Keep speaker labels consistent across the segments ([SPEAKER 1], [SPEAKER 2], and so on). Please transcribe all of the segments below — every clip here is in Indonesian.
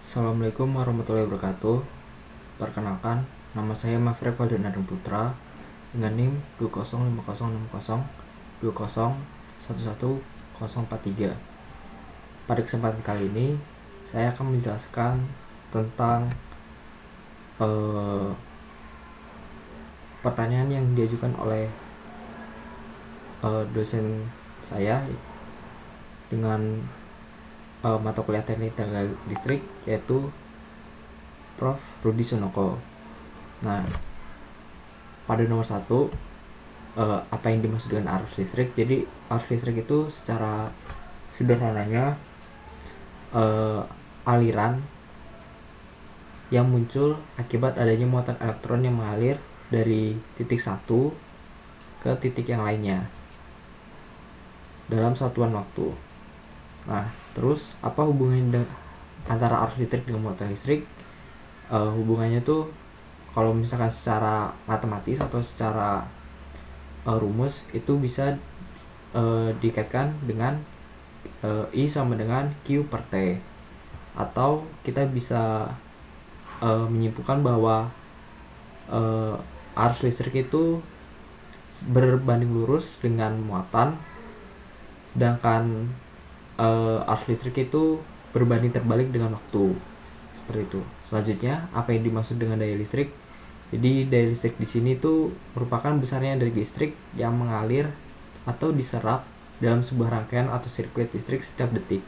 [SPEAKER 1] Assalamualaikum warahmatullahi wabarakatuh. Perkenalkan, nama saya Mafrek Waldan Adam Putra dengan NIM 205006020111043. Pada kesempatan kali ini, saya akan menjelaskan tentang pertanyaan yang diajukan oleh dosen saya dengan mata kuliah teknik tenaga listrik, yaitu Prof. Rudi Sunoko. Nah, pada nomor 1, apa yang dimaksud dengan arus listrik? Jadi arus listrik itu secara sederhananya aliran yang muncul akibat adanya muatan elektron yang mengalir dari titik satu ke titik yang lainnya dalam satuan waktu. Nah, terus apa hubungannya antara arus listrik dengan muatan listrik? Hubungannya tuh kalau misalkan secara matematis atau secara rumus itu bisa dikaitkan dengan I sama dengan Q per T, atau kita bisa menyimpulkan bahwa arus listrik itu berbanding lurus dengan muatan, sedangkan arus listrik itu berbanding terbalik dengan waktu, seperti itu. Selanjutnya, apa yang dimaksud dengan daya listrik? Jadi daya listrik di sini tuh merupakan besarnya energi listrik yang mengalir atau diserap dalam sebuah rangkaian atau sirkuit listrik setiap detik.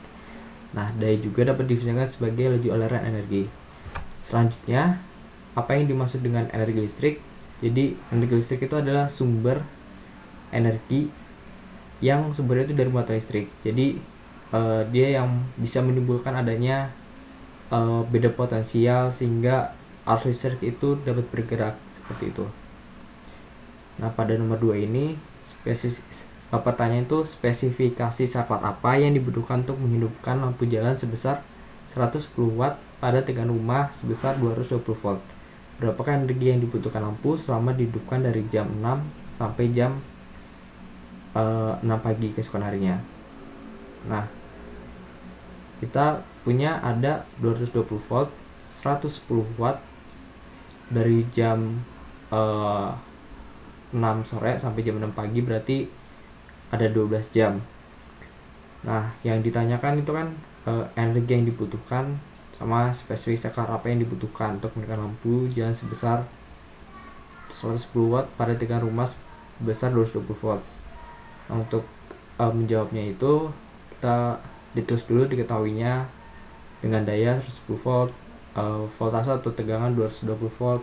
[SPEAKER 1] Nah, daya juga dapat didefinisikan sebagai laju aliran energi. Selanjutnya, apa yang dimaksud dengan energi listrik? Jadi energi listrik itu adalah sumber energi yang sumbernya itu dari muatan listrik. Jadi dia yang bisa menimbulkan adanya beda potensial sehingga arus listrik itu dapat bergerak seperti itu. Nah, pada nomor 2 ini pertanyaan itu spesifikasi saklar apa yang dibutuhkan untuk menghidupkan lampu jalan sebesar 110 watt pada tegangan rumah sebesar 220 volt. Berapakah energi yang dibutuhkan lampu selama dihidupkan dari jam 6 sampai jam 6 pagi keesokan harinya. Nah, kita punya ada 220 volt, 110 watt dari jam 6 sore sampai jam 6 pagi, berarti ada 12 jam. Nah, yang ditanyakan itu kan energi yang dibutuhkan sama spesifikasi saklar apa yang dibutuhkan untuk menekan lampu jalan sebesar 110 watt pada tegangan rumah sebesar 220 volt. Nah, untuk menjawabnya itu kita ditulis dulu diketahuinya dengan daya 110 volt, voltase atau tegangan 220 volt,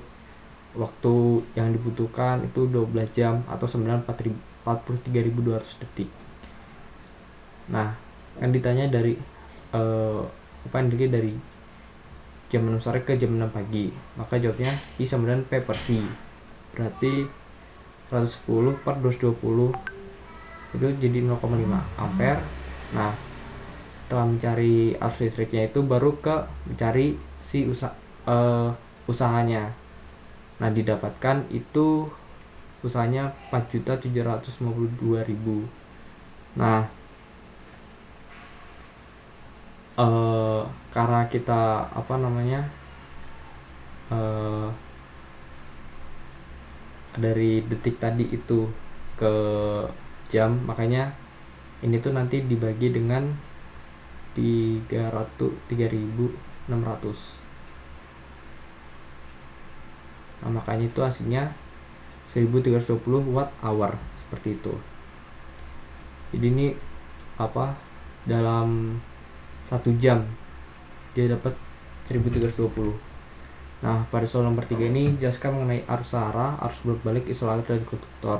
[SPEAKER 1] waktu yang dibutuhkan itu 12 jam atau 43.200 detik. Nah, yang ditanya dari energi dari jam 6 sore ke jam 6 pagi, maka jawabnya I sama dengan P per V, berarti 110 per 220 itu jadi 0,5 ampere. Nah, setelah mencari arus listriknya itu baru ke mencari si usahanya. Nah, didapatkan itu usahanya 4.752.000. Nah, karena kita dari detik tadi itu ke jam, makanya ini tuh nanti dibagi dengan 3.600. Nah, makanya itu hasilnya 1320 watt hour seperti itu. Jadi ini dalam 1 jam dia dapat 1320. Nah, pada soal nomor 3 ini jelaskan mengenai arus arah, arus bolak-balik, isolator dan konduktor.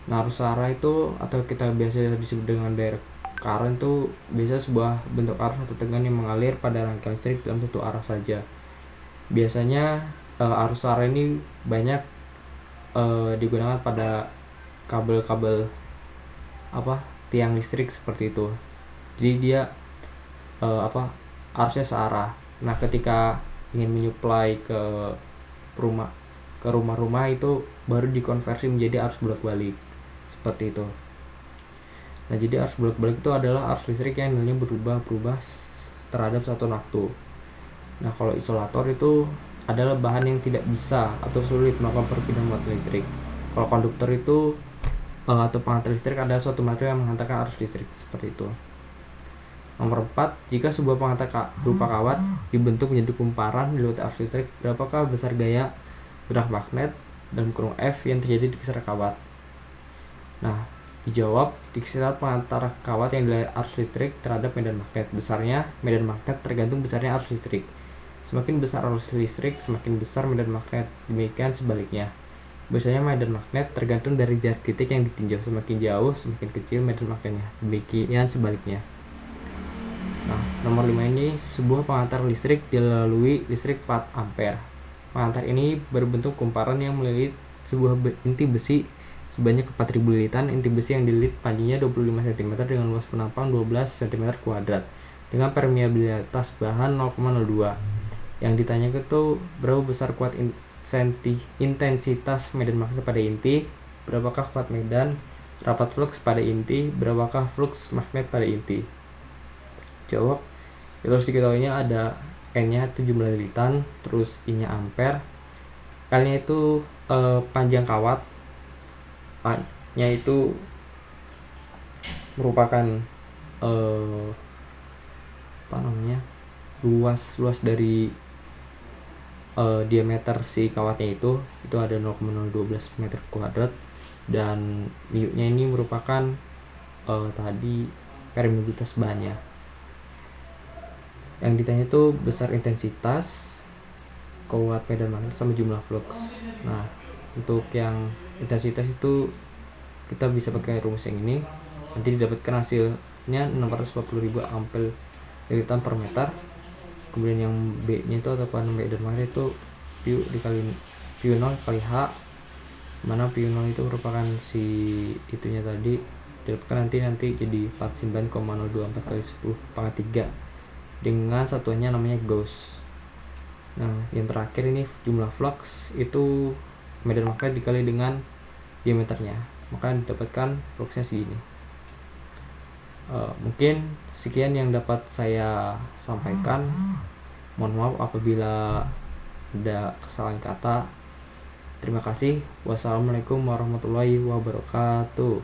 [SPEAKER 1] Nah, arus arah itu atau kita biasa disebut dengan direct current itu biasa sebuah bentuk arus atau tegangan yang mengalir pada rangkaian listrik dalam satu arah saja. Biasanya arus arah ini banyak digunakan pada kabel-kabel tiang listrik seperti itu. Jadi dia arusnya searah. Nah, ketika ingin menyuplai ke rumah-rumah itu baru dikonversi menjadi arus bolak-balik seperti itu. Nah, jadi arus bolak-balik itu adalah arus listrik yang nilainya berubah terhadap satu waktu. Nah, kalau isolator itu adalah bahan yang tidak bisa atau sulit melakukan perpindahan muatan listrik. Kalau konduktor itu atau pengantar listrik adalah suatu material yang menghantarkan arus listrik, seperti itu. Nomor 4, jika sebuah pengantar berupa kawat dibentuk menjadi kumparan di luar arus listrik, berapakah besar gaya gerak magnet dalam kurung F yang terjadi di kisaran kawat? Nah, dijawab, di kisaran pengantar kawat yang dilahirkan arus listrik terhadap medan magnet. Besarnya medan magnet tergantung besarnya arus listrik. Semakin besar arus listrik, semakin besar medan magnet. Demikian sebaliknya. Biasanya medan magnet tergantung dari jarak titik yang ditinjau. Semakin jauh, semakin kecil medan magnetnya. Demikian sebaliknya. Nah, nomor 5 ini, sebuah pengantar listrik dilalui listrik 4 ampere. Pengantar ini berbentuk kumparan yang melilit sebuah inti besi sebanyak 4000 lilitan. Inti besi yang dililit panjangnya 25 cm dengan luas penampang 12 cm kuadrat dengan permeabilitas bahan 0,02. Yang ditanyakan itu berapa besar kuat intensitas medan magnet pada inti, berapakah kuat medan rapat flux pada inti, berapakah flux magnet pada inti. Jawab, terus diketahuinya ada N-nya itu jumlah lilitan, terus I-nya ampere, L-nya itu panjang kawat, A-nya itu merupakan luas dari diameter si kawatnya itu ada 0,012 meter kuadrat, dan mu-nya ini merupakan tadi permeabilitas bahannya. Yang ditanya itu besar intensitas, kuat medan magnet, sama jumlah flux. Nah, untuk yang intensitas itu kita bisa pakai rumus yang ini, nanti didapatkan hasilnya 640.000 ampere lilitan per meter. Kemudian yang B nya itu atau kuantum medan magnet itu Q0 kali H, mana Q0 itu merupakan si itunya tadi, didapatkan nanti jadi 49,024 kali 10 pangkat 3 dengan satuannya namanya Gauss. Nah, yang terakhir ini jumlah flux itu medan magnet dikali dengan diameternya, maka didapatkan fluxnya segini. Mungkin sekian yang dapat saya sampaikan. Mohon maaf apabila ada kesalahan kata. Terima kasih. Wassalamualaikum warahmatullahi wabarakatuh.